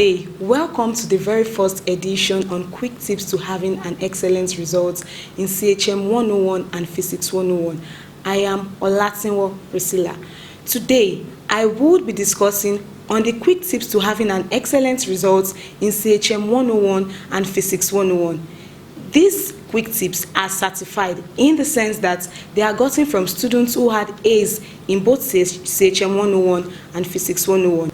day. Welcome to the very first edition on quick tips to having an excellent result in CHM 101 and Physics 101. I am Olatinwo Priscilla. Today, I would be discussing on the quick tips to having an excellent result in CHM 101 and Physics 101. These quick tips are certified in the sense that they are gotten from students who had A's in both CHM 101 and Physics 101.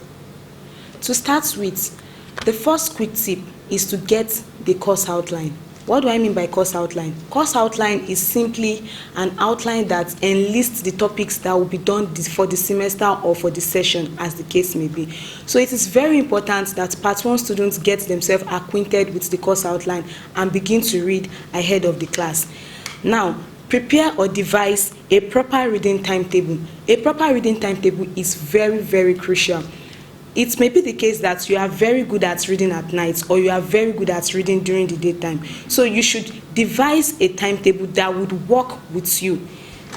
To start with, the first quick tip is to get the course outline. What do I mean by course outline? Course outline is simply an outline that enlists the topics that will be done for the semester or for the session, as the case may be. So it is very important that Part 1 students get themselves acquainted with the course outline and begin to read ahead of the class. Now, prepare or devise a proper reading timetable. A proper reading timetable is very, very crucial. It may be the case that you are very good at reading at night or you are very good at reading during the daytime. So you should devise a timetable that would work with you.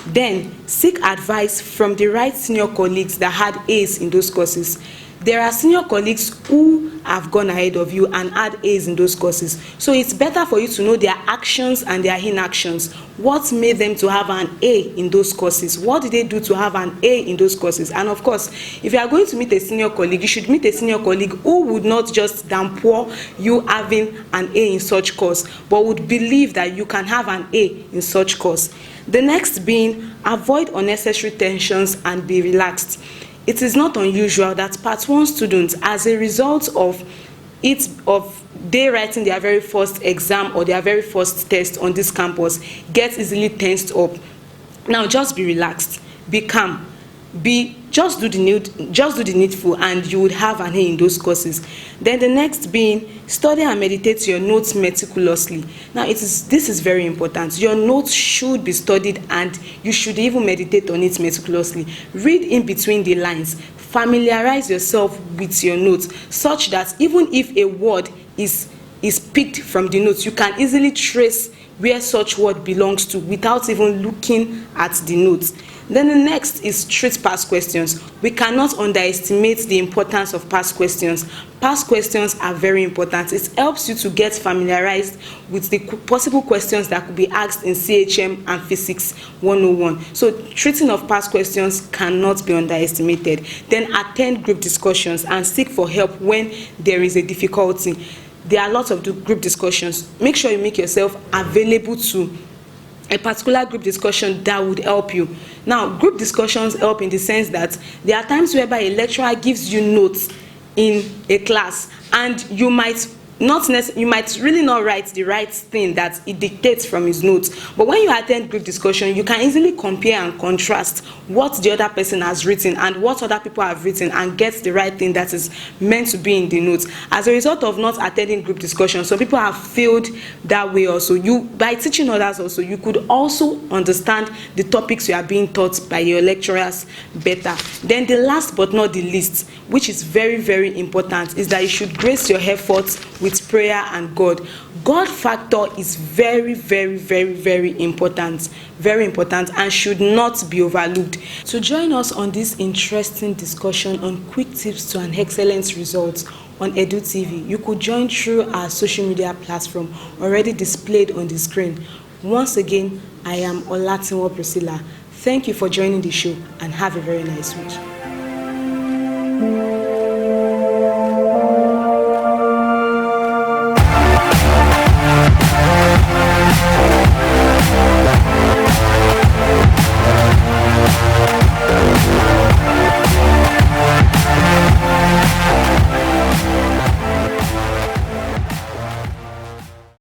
Then seek advice from the right senior colleagues that had A's in those courses. There are senior colleagues who have gone ahead of you and had A's in those courses. So it's better for you to know their actions and their inactions. What made them to have an A in those courses? What did they do to have an A in those courses? And of course, if you are going to meet a senior colleague, you should meet a senior colleague who would not just downpour you having an A in such course, but would believe that you can have an A in such course. The next being, avoid unnecessary tensions and be relaxed. It is not unusual that Part 1 students, as a result of they writing their very first exam or their very first test on this campus, get easily tensed up. Now, just be relaxed, be calm, just do the needful, and you would have an A in those courses. Then the next being, study and meditate your notes meticulously. Now, this is very important. Your notes should be studied and you should even meditate on it meticulously. Read in between the lines. Familiarize yourself with your notes such that even if a word is picked from the notes, you can easily trace where such word belongs to without even looking at the notes. Then the next is treat past questions. We cannot underestimate the importance of past questions. Past questions are very important. It helps you to get familiarized with the possible questions that could be asked in CHM and Physics 101. So treating of past questions cannot be underestimated. Then attend group discussions and seek for help when there is a difficulty. There are lots of group discussions. Make sure you make yourself available to a particular group discussion that would help you. Now, group discussions help in the sense that there are times whereby a lecturer gives you notes in a class and you might really not write the right thing that it dictates from his notes. But when you attend group discussion, you can easily compare and contrast what the other person has written and what other people have written and get the right thing that is meant to be in the notes. As a result of not attending group discussion, some people have failed that way also. By teaching others also, you could also understand the topics you are being taught by your lecturers better. Then the last but not the least, which is very, very important, is that you should grace your efforts with prayer and God. God factor is very, very, very, very important and should not be overlooked. To join us on this interesting discussion on quick tips to an excellent result on Edu TV, you could join through our social media platform already displayed on the screen. Once again, I am Olatinwo Priscilla. Thank you for joining the show and have a very nice week.